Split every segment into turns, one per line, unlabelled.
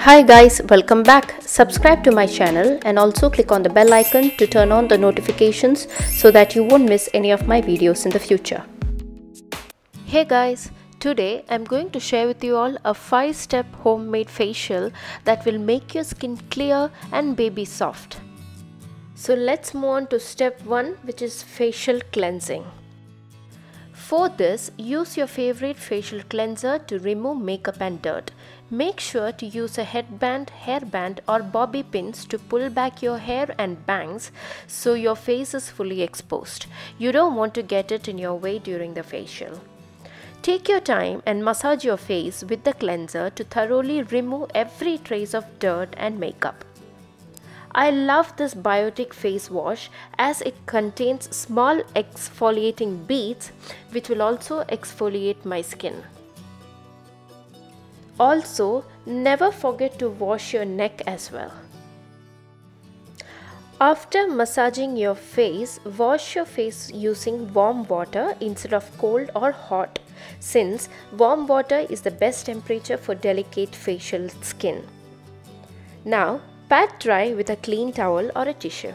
Hi guys, welcome back. Subscribe to my channel and also click on the bell icon to turn on the notifications so that you won't miss any of my videos in the future. Hey guys, today I'm going to share with you all a 5-step homemade facial that will make your skin clear and baby soft. So let's move on to step 1, which is facial cleansing. For this, use your favorite facial cleanser to remove makeup and dirt. Make sure to use a headband, hairband or bobby pins to pull back your hair and bangs so your face is fully exposed. You don't want to get it in your way during the facial. Take your time and massage your face with the cleanser to thoroughly remove every trace of dirt and makeup. I love this biotic face wash as it contains small exfoliating beads which will also exfoliate my skin. Also, never forget to wash your neck as well. After massaging your face, wash your face using warm water instead of cold or hot, since warm water is the best temperature for delicate facial skin. Now, pat dry with a clean towel or a tissue.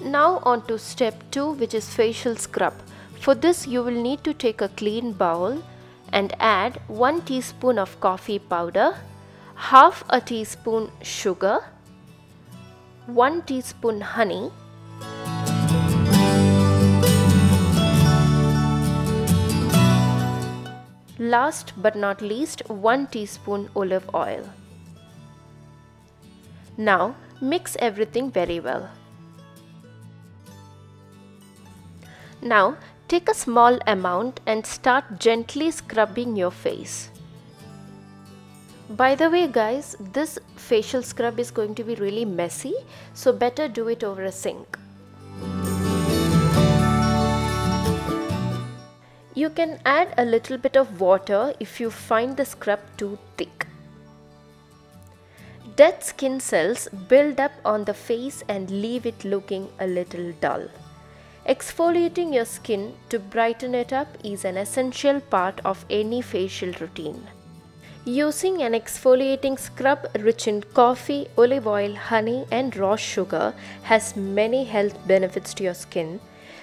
Now on to step 2, which is facial scrub. For this you will need to take a clean bowl and add 1 teaspoon of coffee powder, half a teaspoon sugar, 1 teaspoon honey, last but not least 1 teaspoon olive oil. Now mix everything very well. Now take a small amount and start gently scrubbing your face. By the way guys, this facial scrub is going to be really messy, so better do it over a sink. You can add a little bit of water if you find the scrub too thick. Dead skin cells build up on the face and leave it looking a little dull. Exfoliating your skin to brighten it up is an essential part of any facial routine. Using an exfoliating scrub rich in coffee, olive oil, honey and raw sugar has many health benefits to your skin,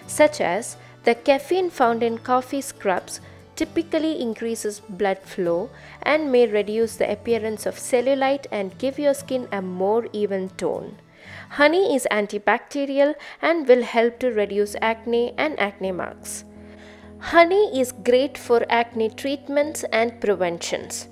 such as the caffeine found in coffee scrubs typically increases blood flow and may reduce the appearance of cellulite and give your skin a more even tone. Honey is antibacterial and will help to reduce acne and acne marks. Honey is great for acne treatments and preventions.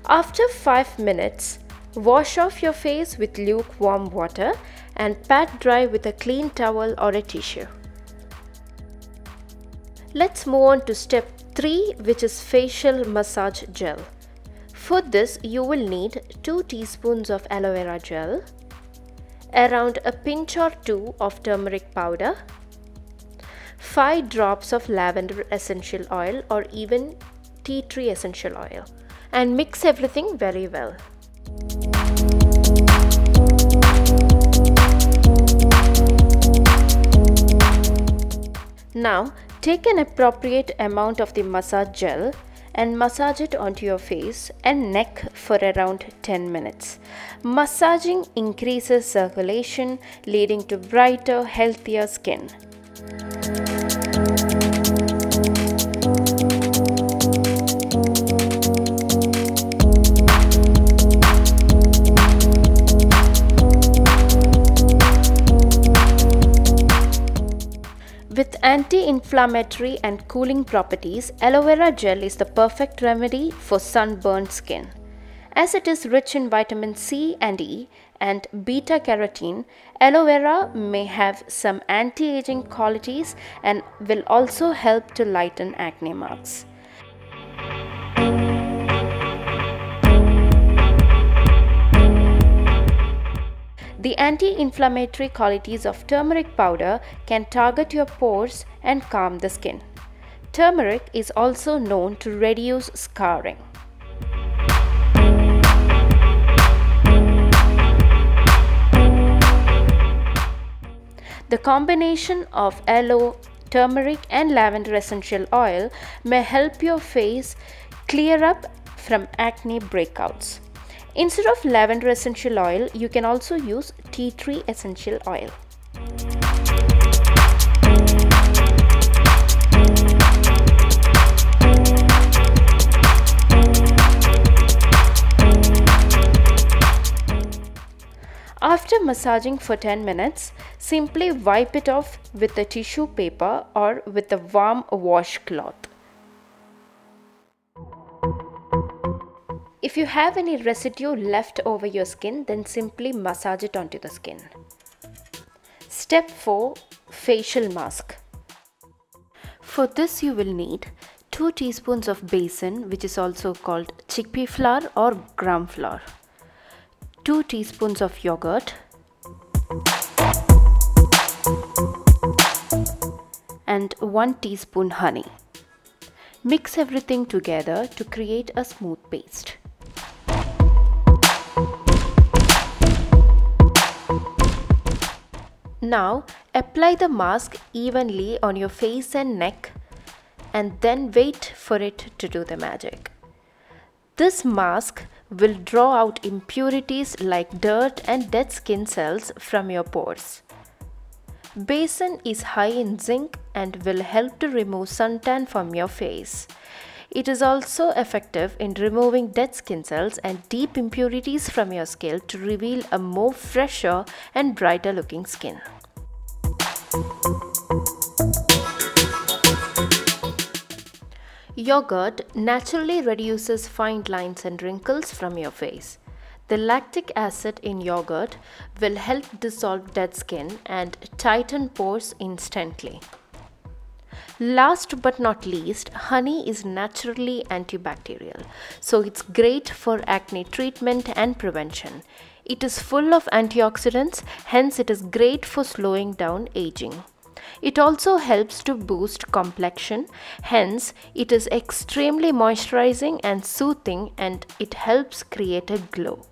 After 5 minutes, wash off your face with lukewarm water and pat dry with a clean towel or a tissue. Let's move on to step 3, which is facial massage gel. For this, you will need 2 teaspoons of aloe vera gel, around a pinch or 2 of turmeric powder, 5 drops of lavender essential oil or even tea tree essential oil, and mix everything very well. Now, take an appropriate amount of the massage gel and massage it onto your face and neck for around 10 minutes. Massaging increases circulation, leading to brighter, healthier skin. With anti-inflammatory and cooling properties, aloe vera gel is the perfect remedy for sunburned skin. As it is rich in vitamin C and E and beta-carotene, aloe vera may have some anti-aging qualities and will also help to lighten acne marks. The anti-inflammatory qualities of turmeric powder can target your pores and calm the skin. Turmeric is also known to reduce scarring. The combination of aloe, turmeric and lavender essential oil may help your face clear up from acne breakouts. Instead of lavender essential oil, you can also use tea tree essential oil. After massaging for 10 minutes, simply wipe it off with a tissue paper or with a warm washcloth. If you have any residue left over your skin, then simply massage it onto the skin. Step 4. Facial mask. For this you will need 2 teaspoons of besan, which is also called chickpea flour or gram flour, 2 teaspoons of yogurt, and 1 teaspoon honey. Mix everything together to create a smooth paste. Now apply the mask evenly on your face and neck and then wait for it to do the magic. This mask will draw out impurities like dirt and dead skin cells from your pores. Besan is high in zinc and will help to remove suntan from your face. It is also effective in removing dead skin cells and deep impurities from your skin to reveal a more fresher and brighter looking skin. Yogurt naturally reduces fine lines and wrinkles from your face. The lactic acid in yogurt will help dissolve dead skin and tighten pores instantly. Last but not least, honey is naturally antibacterial, so it's great for acne treatment and prevention. It is full of antioxidants, hence it is great for slowing down aging. It also helps to boost complexion, hence it is extremely moisturizing and soothing, and it helps create a glow.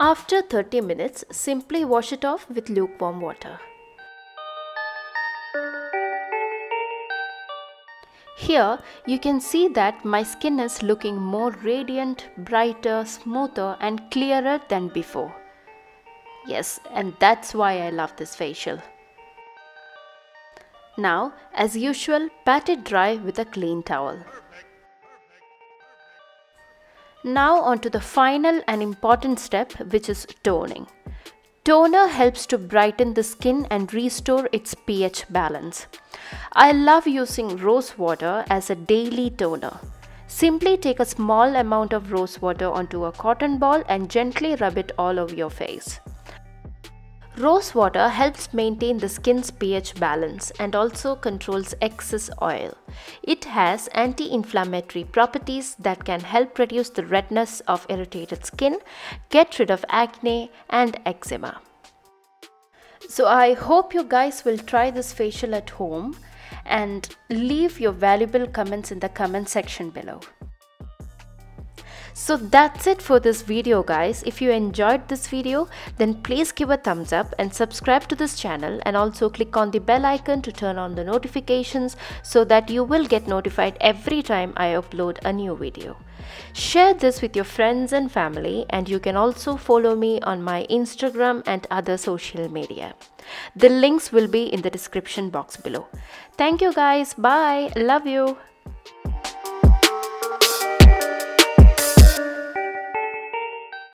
After 30 minutes, simply wash it off with lukewarm water. Here you can see that my skin is looking more radiant, brighter, smoother and clearer than before. Yes, and that's why I love this facial. Now, as usual, pat it dry with a clean towel. Now on to the final and important step, which is toning. Toner helps to brighten the skin and restore its pH balance. I love using rose water as a daily toner. Simply take a small amount of rose water onto a cotton ball and gently rub it all over your face. Rose water helps maintain the skin's pH balance and also controls excess oil. It has anti-inflammatory properties that can help reduce the redness of irritated skin, get rid of acne and eczema. So I hope you guys will try this facial at home and leave your valuable comments in the comment section below. So that's it for this video, guys. If you enjoyed this video, then please give a thumbs up and subscribe to this channel, and also click on the bell icon to turn on the notifications so that you will get notified every time I upload a new video. Share this with your friends and family, and you can also follow me on my Instagram and other social media. The links will be in the description box below. Thank you guys. Bye. Love you.